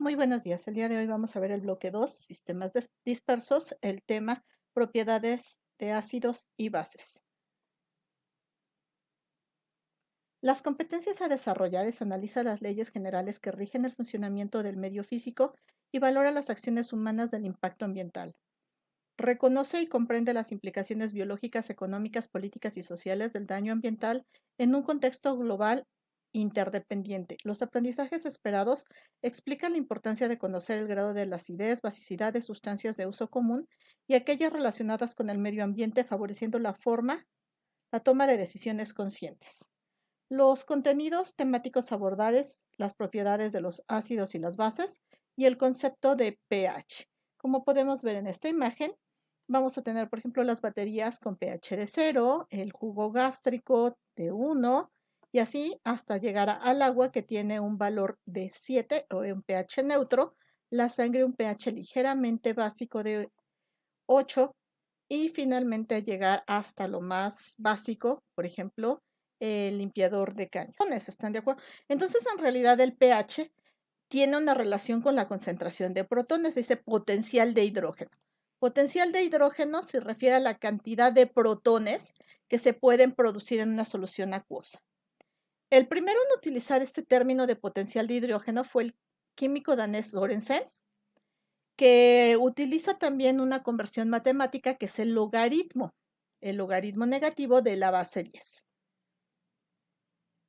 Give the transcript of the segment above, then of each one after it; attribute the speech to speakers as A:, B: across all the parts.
A: Muy buenos días. El día de hoy vamos a ver el bloque 2, sistemas dispersos, el tema propiedades de ácidos y bases. Las competencias a desarrollar es analizar las leyes generales que rigen el funcionamiento del medio físico y valora las acciones humanas del impacto ambiental. Reconoce y comprende las implicaciones biológicas, económicas, políticas y sociales del daño ambiental en un contexto global interdependiente. Los aprendizajes esperados explican la importancia de conocer el grado de la acidez, basicidad de sustancias de uso común y aquellas relacionadas con el medio ambiente, favoreciendo la toma de decisiones conscientes. Los contenidos temáticos a abordar es las propiedades de los ácidos y las bases y el concepto de pH. Como podemos ver en esta imagen, vamos a tener, por ejemplo, las baterías con pH de 0, el jugo gástrico de 1 y así hasta llegar al agua que tiene un valor de 7 o un pH neutro, la sangre un pH ligeramente básico de 8 y finalmente llegar hasta lo más básico, por ejemplo, el limpiador de cañones, ¿están de acuerdo? Entonces, en realidad, el pH tiene una relación con la concentración de protones, dice potencial de hidrógeno. Potencial de hidrógeno se refiere a la cantidad de protones que se pueden producir en una solución acuosa. El primero en utilizar este término de potencial de hidrógeno fue el químico danés Sorensen, que utiliza también una conversión matemática que es el logaritmo negativo de la base 10.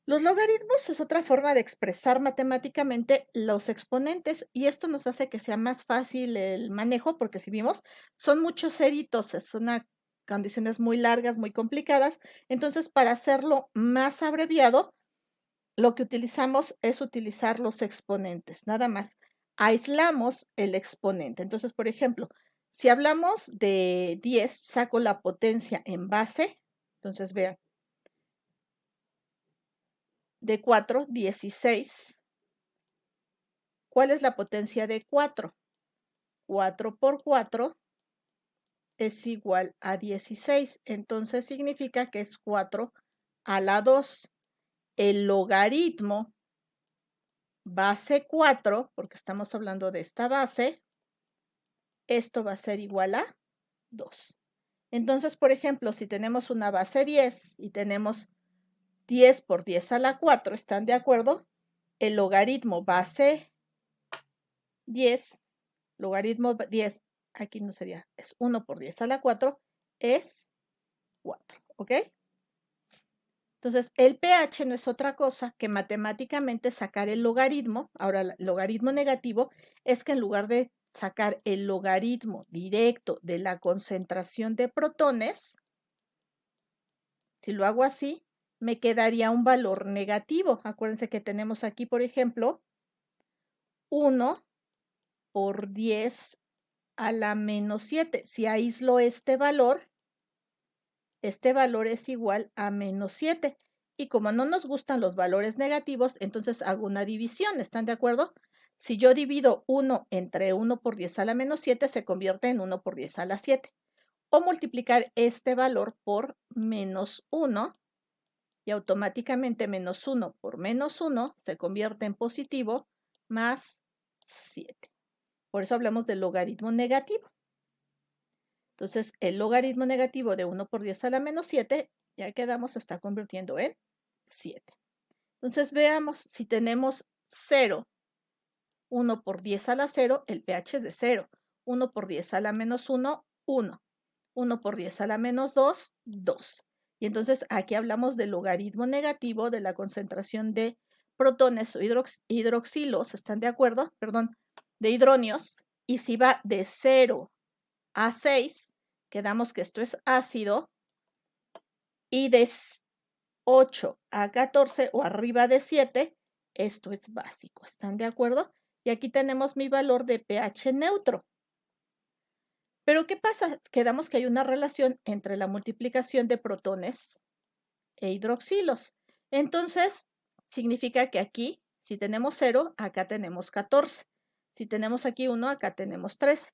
A: Los logaritmos es otra forma de expresar matemáticamente los exponentes y esto nos hace que sea más fácil el manejo porque si vimos, son muchos ceritos, son condiciones muy largas, muy complicadas. Entonces, para hacerlo más abreviado, lo que utilizamos es utilizar los exponentes, nada más. Aislamos el exponente. Entonces, por ejemplo, si hablamos de 10, saco la potencia en base. Entonces, vean, de 4, 16. ¿Cuál es la potencia de 4? 4 por 4 es igual a 16. Entonces, significa que es 4 a la 2. El logaritmo base 4, porque estamos hablando de esta base, esto va a ser igual a 2. Entonces, por ejemplo, si tenemos una base 10 y tenemos 10 por 10 a la 4, ¿están de acuerdo? El logaritmo base 10, logaritmo 10, aquí no sería, es 1 por 10 a la 4, es 4, ¿ok? Entonces, el pH no es otra cosa que matemáticamente sacar el logaritmo. Ahora, el logaritmo negativo es que en lugar de sacar el logaritmo directo de la concentración de protones, si lo hago así, me quedaría un valor negativo. Acuérdense que tenemos aquí, por ejemplo, 1 por 10 a la menos 7. Si aíslo este valor es igual a menos 7. Y como no nos gustan los valores negativos, entonces hago una división. ¿Están de acuerdo? Si yo divido 1 entre 1 por 10 a la menos 7, se convierte en 1 por 10 a la 7. O multiplicar este valor por menos 1 y automáticamente menos 1 por menos 1 se convierte en positivo más 7. Por eso hablamos del logaritmo negativo. Entonces, el logaritmo negativo de 1 por 10 a la menos 7, ya quedamos, se está convirtiendo en 7. Entonces, veamos si tenemos 0, 1 por 10 a la 0, el pH es de 0. 1 por 10 a la menos 1, 1. 1 por 10 a la menos 2, 2. Y entonces aquí hablamos del logaritmo negativo de la concentración de protones o hidroxilos, ¿están de acuerdo? Perdón, de hidronios. Y si va de 0 a 6, quedamos que esto es ácido. Y de 8 a 14 o arriba de 7, esto es básico, ¿están de acuerdo? Y aquí tenemos mi valor de pH neutro. Pero ¿qué pasa? Quedamos que hay una relación entre la multiplicación de protones e hidroxilos. Entonces, significa que aquí, si tenemos 0, acá tenemos 14. Si tenemos aquí 1, acá tenemos 13.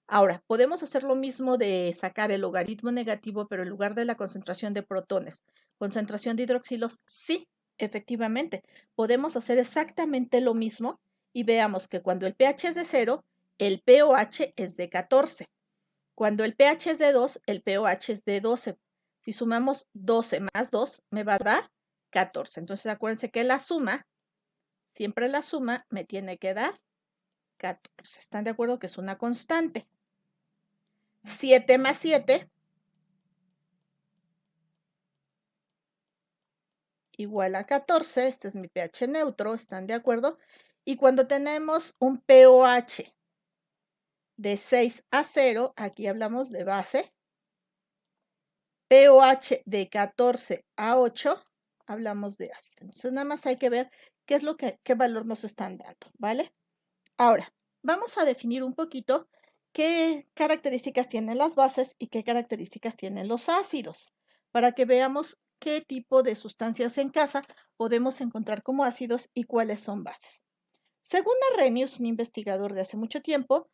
A: Ahora, podemos hacer lo mismo de sacar el logaritmo negativo, pero en lugar de la concentración de protones, concentración de hidroxilos, sí, efectivamente. Podemos hacer exactamente lo mismo Y veamos que cuando el pH es de 0, el pOH es de 14. Cuando el pH es de 2, el pOH es de 12. Si sumamos 12 más 2, me va a dar 14. Entonces acuérdense que la suma, siempre la suma, me tiene que dar 14. ¿Están de acuerdo que es una constante? 7 más 7 igual a 14. Este es mi pH neutro, ¿están de acuerdo? Y cuando tenemos un pOH de 6 a 0, aquí hablamos de base. pOH de 14 a 8, hablamos de ácido. Entonces nada más hay que ver qué valor nos están dando, ¿vale? Ahora, vamos a definir un poquito qué características tienen las bases y qué características tienen los ácidos, para que veamos qué tipo de sustancias en casa podemos encontrar como ácidos y cuáles son bases. Según Arrhenius, un investigador de hace mucho tiempo,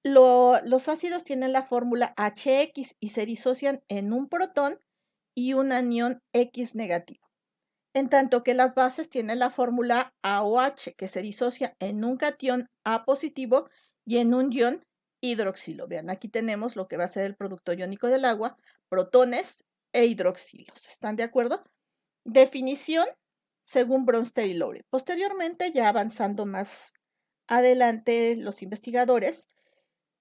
A: los ácidos tienen la fórmula HX y se disocian en un protón y un anión X negativo. En tanto que las bases tienen la fórmula AOH, que se disocia en un catión A positivo y en un ion hidroxilo. Vean, aquí tenemos lo que va a ser el producto iónico del agua, protones e hidroxilos. ¿Están de acuerdo? Definición según Bronsted y Lowry. Posteriormente, ya avanzando más adelante los investigadores,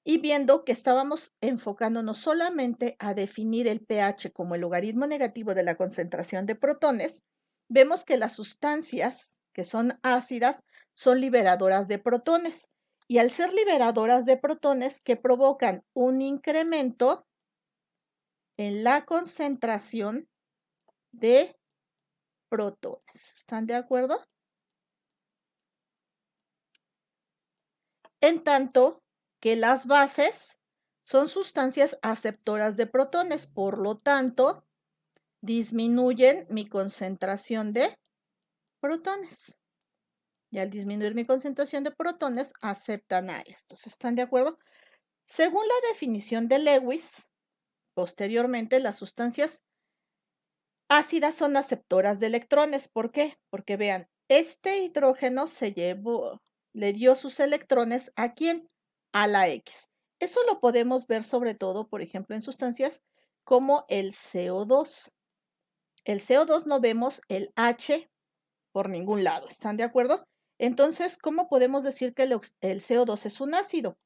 A: y viendo que estábamos enfocándonos solamente a definir el pH como el logaritmo negativo de la concentración de protones, vemos que las sustancias que son ácidas son liberadoras de protones. Y al ser liberadoras de protones, que provocan un incremento en la concentración de protones. ¿Están de acuerdo? En tanto que las bases son sustancias aceptoras de protones, por lo tanto, disminuyen mi concentración de protones. Y al disminuir mi concentración de protones, aceptan a estos. ¿Están de acuerdo? Según la definición de Lewis, posteriormente las sustancias ácidas son aceptoras de electrones. ¿Por qué? Porque vean, este hidrógeno le dio sus electrones ¿a quién? A la X. Eso lo podemos ver sobre todo, por ejemplo, en sustancias como el CO2. El CO2 no vemos el H por ningún lado, ¿están de acuerdo? Entonces, ¿cómo podemos decir que el CO2 es un ácido?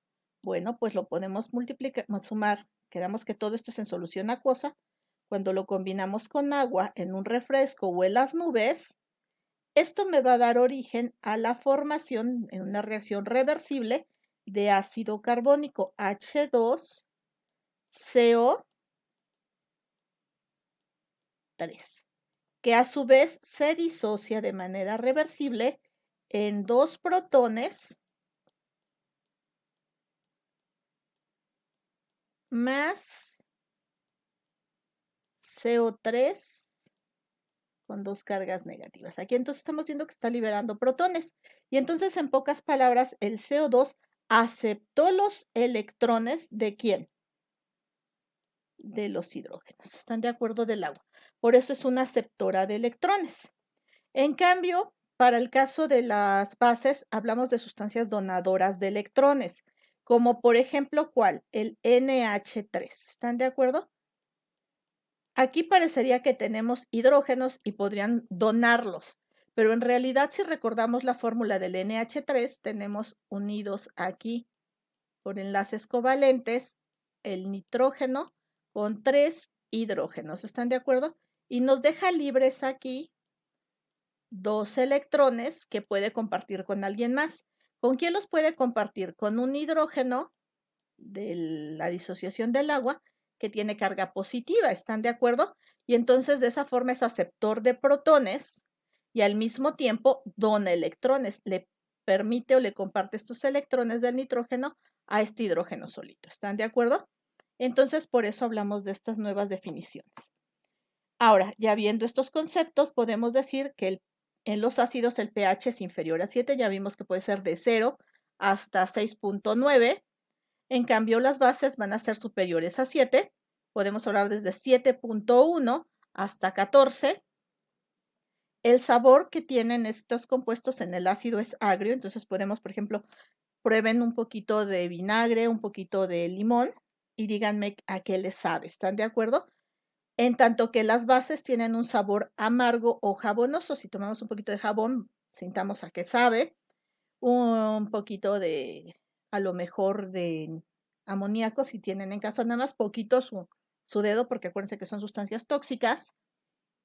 A: Bueno, pues lo podemos multiplicar, sumar. Quedamos que todo esto es en solución acuosa. Cuando lo combinamos con agua en un refresco o en las nubes, esto me va a dar origen a la formación en una reacción reversible de ácido carbónico H2CO3, que a su vez se disocia de manera reversible en dos protones más CO3 con dos cargas negativas. Aquí entonces estamos viendo que está liberando protones. Y entonces, en pocas palabras, el CO2 aceptó los electrones ¿de quién? De los hidrógenos. ¿Están de acuerdo? Del agua. Por eso es una aceptora de electrones. En cambio, para el caso de las bases, hablamos de sustancias donadoras de electrones, como por ejemplo, ¿cuál? El NH3. ¿Están de acuerdo? Aquí parecería que tenemos hidrógenos y podrían donarlos, pero en realidad, si recordamos la fórmula del NH3, tenemos unidos aquí por enlaces covalentes el nitrógeno con 3 hidrógenos. ¿Están de acuerdo? Y nos deja libres aquí 2 electrones que puede compartir con alguien más. ¿Con quién los puede compartir? Con un hidrógeno de la disociación del agua que tiene carga positiva. ¿Están de acuerdo? Y entonces de esa forma es aceptor de protones y al mismo tiempo dona electrones. Le permite o le comparte estos electrones del nitrógeno a este hidrógeno solito. ¿Están de acuerdo? Entonces por eso hablamos de estas nuevas definiciones. Ahora, ya viendo estos conceptos, podemos decir que en los ácidos el pH es inferior a 7. Ya vimos que puede ser de 0 hasta 6.9. En cambio, las bases van a ser superiores a 7. Podemos hablar desde 7.1 hasta 14. El sabor que tienen estos compuestos en el ácido es agrio, entonces podemos, por ejemplo, prueben un poquito de vinagre, un poquito de limón y díganme a qué les sabe, ¿están de acuerdo? En tanto que las bases tienen un sabor amargo o jabonoso. Si tomamos un poquito de jabón, sintamos a qué sabe. Un poquito de, a lo mejor, de amoníaco, si tienen en casa nada más, poquito su dedo, porque acuérdense que son sustancias tóxicas.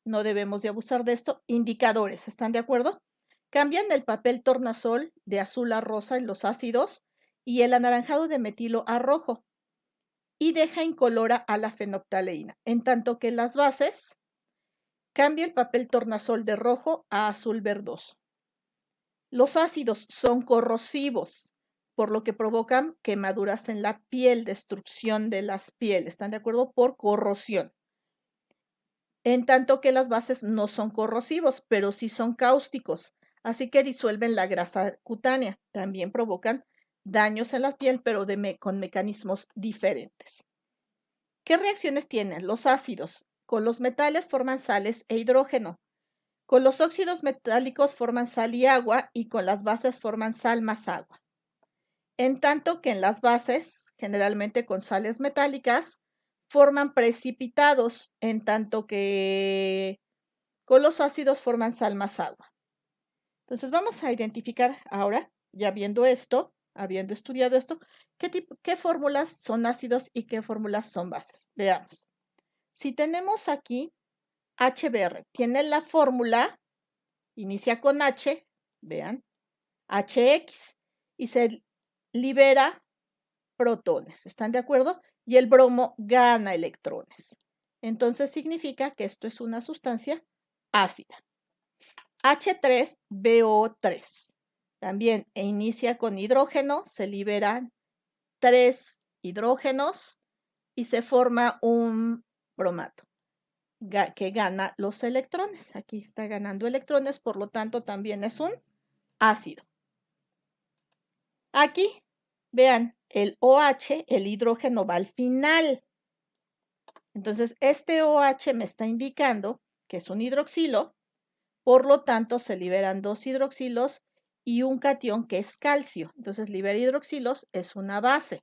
A: No debemos de abusar de esto. Indicadores, ¿están de acuerdo? Cambian el papel tornasol de azul a rosa en los ácidos y el anaranjado de metilo a rojo y deja incolora a la fenolftaleína, en tanto que las bases cambia el papel tornasol de rojo a azul verdoso. Los ácidos son corrosivos, por lo que provocan quemaduras en la piel, destrucción de las pieles, ¿están de acuerdo? Por corrosión. En tanto que las bases no son corrosivos, pero sí son cáusticos, así que disuelven la grasa cutánea. También provocan daños en la piel, pero con mecanismos diferentes. ¿Qué reacciones tienen los ácidos? Con los metales forman sales e hidrógeno. Con los óxidos metálicos forman sal y agua y con las bases forman sal más agua. En tanto que en las bases, generalmente con sales metálicas, forman precipitados, en tanto que con los ácidos forman sal más agua. Entonces vamos a identificar ahora, ya viendo esto, habiendo estudiado esto, qué fórmulas son ácidos y qué fórmulas son bases. Veamos. Si tenemos aquí HBr, tiene la fórmula, inicia con H, vean, HX, y se libera protones, ¿están de acuerdo? Y el bromo gana electrones. Entonces significa que esto es una sustancia ácida. H3BO3. También inicia con hidrógeno, se liberan 3 hidrógenos y se forma un bromato que gana los electrones. Aquí está ganando electrones, por lo tanto también es un ácido. Aquí, vean, el OH, el hidrógeno va al final. Entonces, este OH me está indicando que es un hidroxilo, por lo tanto, se liberan 2 hidroxilos y un catión que es calcio. Entonces, libera hidroxilos, es una base.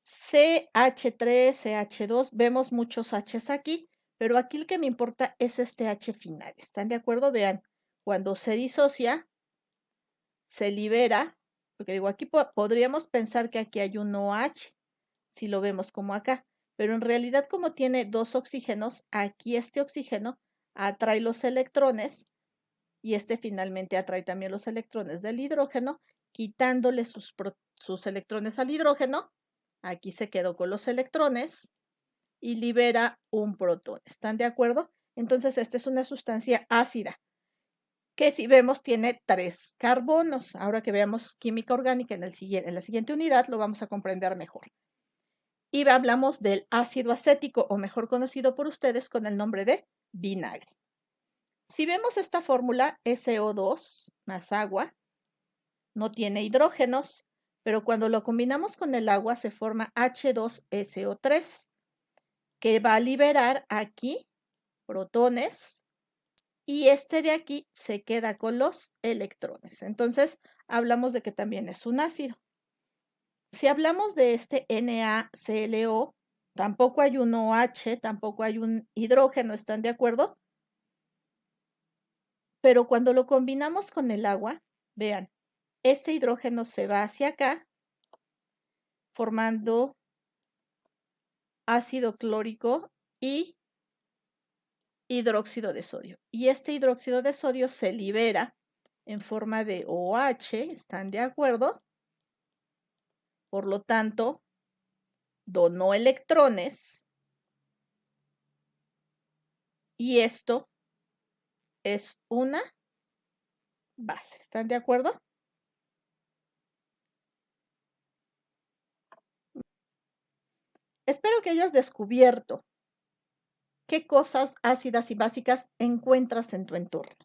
A: CH3, CH2, vemos muchos H's aquí, pero aquí el que me importa es este H final. ¿Están de acuerdo? Vean, cuando se disocia, se libera, porque digo, aquí podríamos pensar que aquí hay un OH, si lo vemos como acá, pero en realidad como tiene 2 oxígenos, aquí este oxígeno atrae los electrones y este finalmente atrae también los electrones del hidrógeno, quitándole sus electrones al hidrógeno. Aquí se quedó con los electrones y libera un protón. ¿Están de acuerdo? Entonces, esta es una sustancia ácida que si vemos tiene 3 carbonos. Ahora que veamos química orgánica en la siguiente unidad, lo vamos a comprender mejor. Y hablamos del ácido acético, o mejor conocido por ustedes con el nombre de vinagre. Si vemos esta fórmula, SO2 más agua, no tiene hidrógenos, pero cuando lo combinamos con el agua se forma H2SO3, que va a liberar aquí protones y este de aquí se queda con los electrones. Entonces, hablamos de que también es un ácido. Si hablamos de este NaClO, tampoco hay un OH, tampoco hay un hidrógeno, ¿están de acuerdo? Pero cuando lo combinamos con el agua, vean, este hidrógeno se va hacia acá, formando ácido clórico y hidróxido de sodio. Y este hidróxido de sodio se libera en forma de OH, ¿están de acuerdo? Por lo tanto, donó electrones y esto es una base. ¿Están de acuerdo? Espero que hayas descubierto qué cosas ácidas y básicas encuentras en tu entorno.